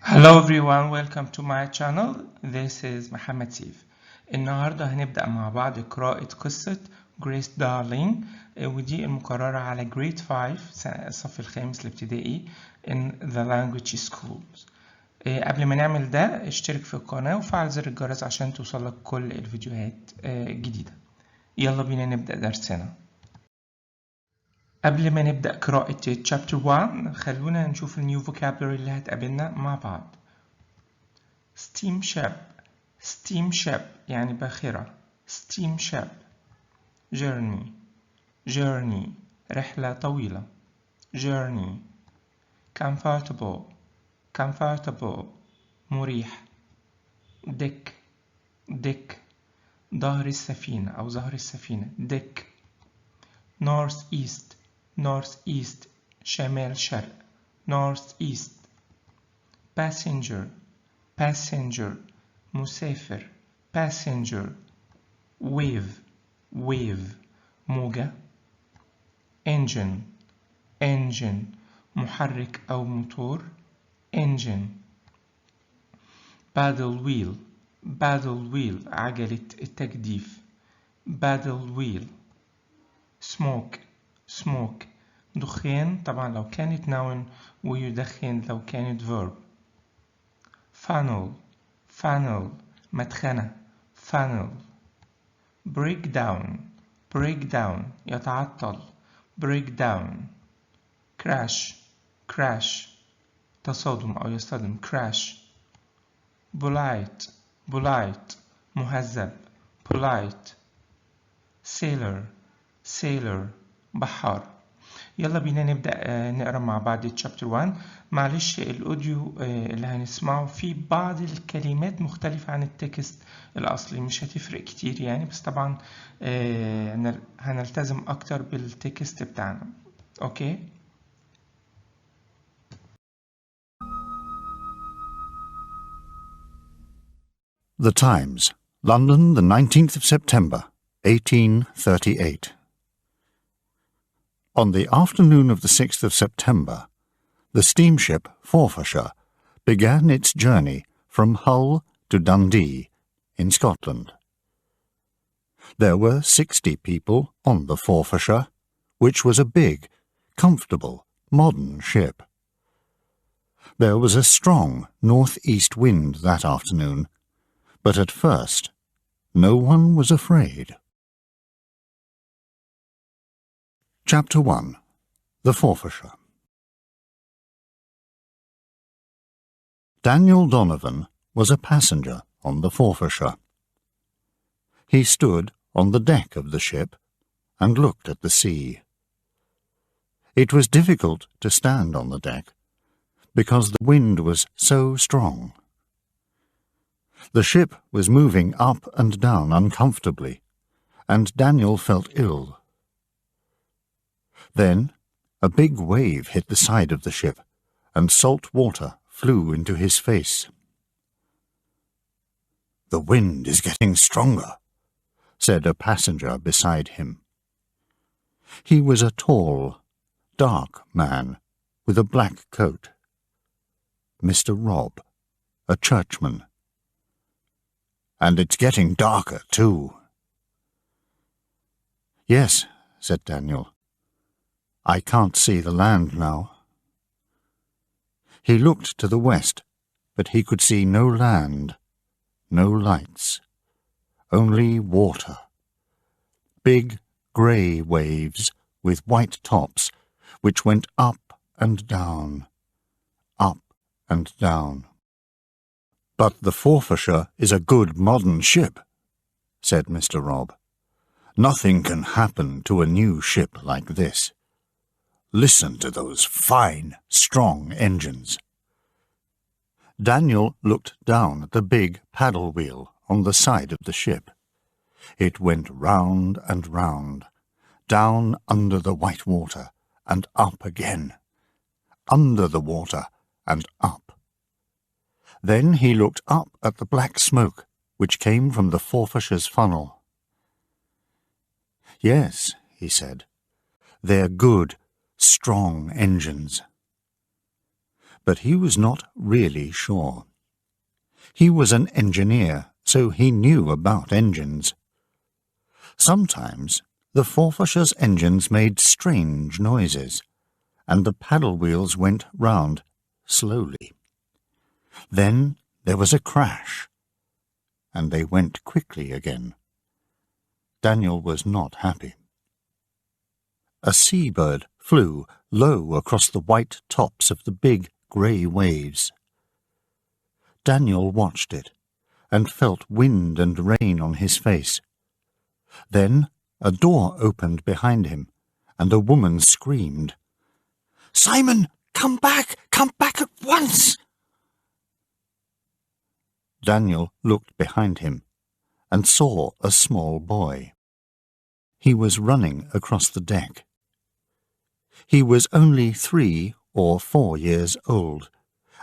Hello everyone, welcome to my channel. This is محمد سيف. النهاردة هنبدأ مع بعض قراءة قصة جريس دارلينج، ودي المقررة على grade 5 الصف الخامس الابتدائي in the language schools. قبل ما نعمل ده اشترك في القناة وفعل زر الجرس عشان توصلك كل الفيديوهات الجديدة. يلا بينا نبدأ درسنا. قبل ما نبدأ قراءة chapter 1 خلونا نشوف النيو vocabulary اللي هتقابلنا مع بعض. steamship steamship يعني باخرة. steamship journey رحلة طويلة. journey comfortable مريح. deck ظهر السفينة أو ظهر السفينة. deck north east شمال شرق. north east passenger مسافر. passenger wave موجة. engine محرك أو موتور. engine paddle wheel عجلة التجديف. paddle wheel smoke دخان طبعا لو كانت noun، ويدخن لو كانت verb. funnel مدخنة. funnel breakdown يتعطل. breakdown crash تصادم أو يصطدم. crash polite مهذب. polite sailor بحار. يلا بينا نبدأ نقرأ مع بعض chapter 1. معلش الأوديو اللي هنسمعه فيه بعض الكلمات مختلفة عن التكست الأصلي، مش هتفرق كتير يعني، بس طبعا هنلتزم أكتر بالتكست بتاعنا. أوكي؟ The Times, London, the 19th of September, 1838. On the afternoon of the 6th of September, the steamship Forfarshire began its journey from Hull to Dundee, in Scotland. There were 60 people on the Forfarshire, which was a big, comfortable, modern ship. There was a strong north-east wind that afternoon, but at first no one was afraid. Chapter 1. The Forfarshire. Daniel Donovan was a passenger on the Forfarshire. He stood on the deck of the ship and looked at the sea. It was difficult to stand on the deck because the wind was so strong. The ship was moving up and down uncomfortably, and Daniel felt ill. Then a big wave hit the side of the ship, and salt water flew into his face. "The wind is getting stronger," said a passenger beside him. He was a tall, dark man with a black coat. Mr. Robb, a churchman. "And it's getting darker, too." "Yes," said Daniel. "I can't see the land now." He looked to the west, but he could see no land, no lights, only water. Big grey waves with white tops, which went up and down, up and down. "But the Forfarshire is a good modern ship," said Mr. Robb. "Nothing can happen to a new ship like this. Listen to those fine, strong engines." Daniel looked down at the big paddle wheel on the side of the ship. It went round and round, down under the white water and up again, under the water and up. Then he looked up at the black smoke which came from the Forfarshire's funnel. "Yes," he said, "they're good, strong engines." but he was not really sure. He was an engineer, so he knew about engines. Sometimes the Forfarshires' engines made strange noises, and the paddle wheels went round slowly. Then there was a crash, and they went quickly again. Daniel was not happy. A seabird flew low across the white tops of the big grey waves. Daniel watched it, and felt wind and rain on his face. Then a door opened behind him, and a woman screamed, "Simon, come back! Come back at once!" Daniel looked behind him, and saw a small boy. He was running across the deck. He was only 3 or 4 years old,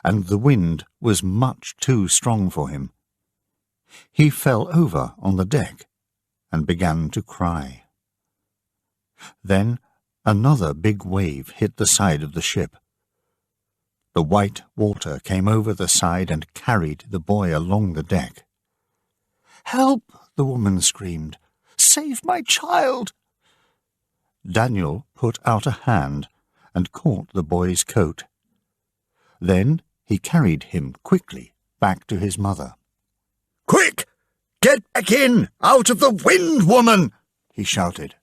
and the wind was much too strong for him. He fell over on the deck and began to cry. Then another big wave hit the side of the ship. The white water came over the side and carried the boy along the deck. "Help!" the woman screamed. "Save my child!" Daniel put out a hand and caught the boy's coat. Then he carried him quickly back to his mother. "Quick! Get back in! Out of the wind, woman!" he shouted.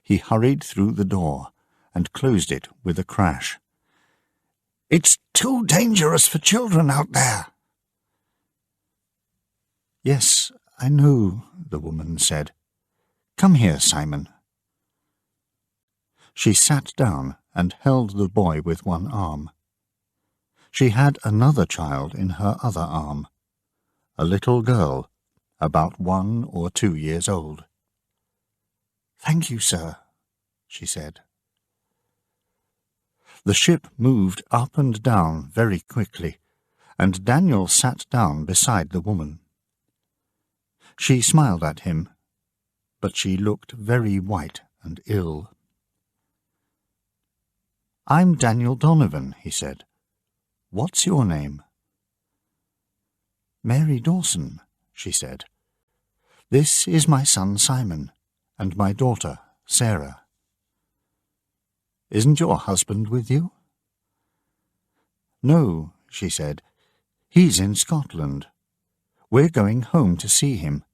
He hurried through the door and closed it with a crash. "It's too dangerous for children out there." "Yes, I know," the woman said. "Come here, Simon." She sat down and held the boy with one arm. She had another child in her other arm, a little girl, about 1 or 2 years old. "Thank you, sir," she said. The ship moved up and down very quickly, and Daniel sat down beside the woman. She smiled at him, but she looked very white and ill. "I'm Daniel Donovan," he said. "What's your name?" "Mary Dawson," she said. "This is my son Simon, and my daughter Sarah." "Isn't your husband with you?" "No," she said. "He's in Scotland. We're going home to see him.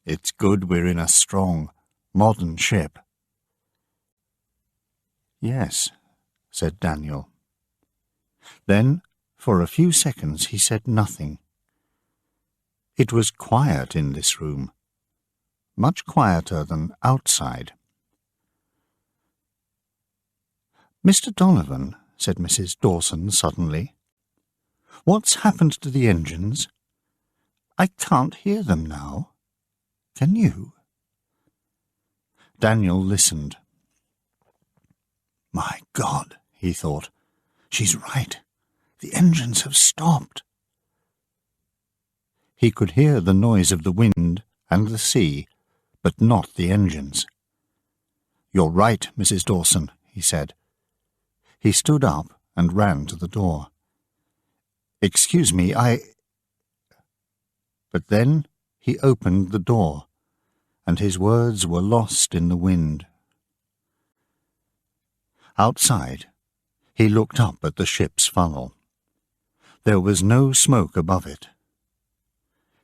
It's good we're in a strong, modern ship." "Yes," said Daniel. Then, for a few seconds, he said nothing. It was quiet in this room, much quieter than outside. "Mr. Donovan," said Mrs. Dawson suddenly, "what's happened to the engines? I can't hear them now. Can you?" Daniel listened. "My God," he thought, "she's right. The engines have stopped." He could hear the noise of the wind and the sea, but not the engines. "You're right, Mrs. Dawson," he said. He stood up and ran to the door. "Excuse me, But then he opened the door, and his words were lost in the wind. Outside, he looked up at the ship's funnel. There was no smoke above it.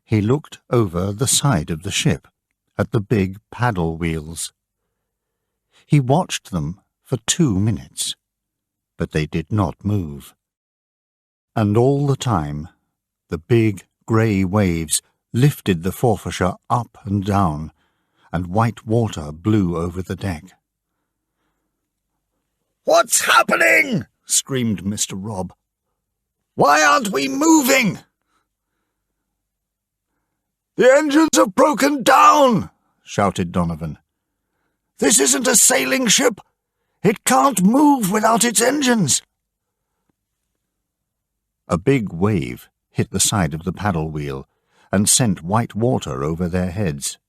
He looked over the side of the ship, at the big paddle wheels. He watched them for 2 minutes, but they did not move. And all the time, the big grey waves lifted the Forfarshire up and down, and white water blew over the deck. "What's happening?" screamed Mr. Robb. "Why aren't we moving?" "The engines have broken down," shouted Donovan. "This isn't a sailing ship. It can't move without its engines." A big wave hit the side of the paddle wheel and sent white water over their heads.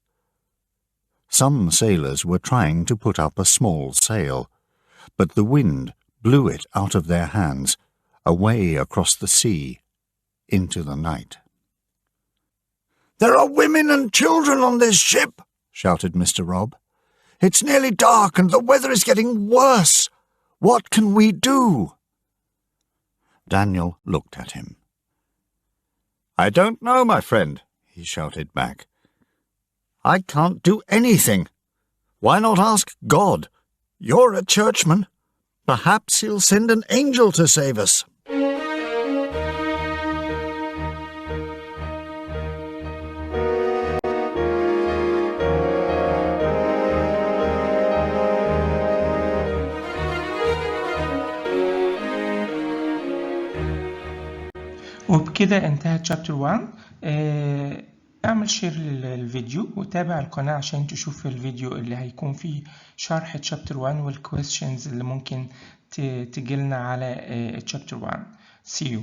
Some sailors were trying to put up a small sail, but the wind blew it out of their hands, away across the sea, into the night. "There are women and children on this ship," shouted Mr. Robb. "It's nearly dark and the weather is getting worse. What can we do?" Daniel looked at him. "I don't know, my friend," he shouted back. "I can't do anything. Why not ask God? You're a churchman. Perhaps he'll send an angel to save us." وبكده انتهت شابتر 1. اعمل شير للفيديو وتابع القناة عشان تشوف الفيديو اللي هيكون فيه شرح شابتر 1 والكويستشنز اللي ممكن تجيلنا على شابتر 1. See you.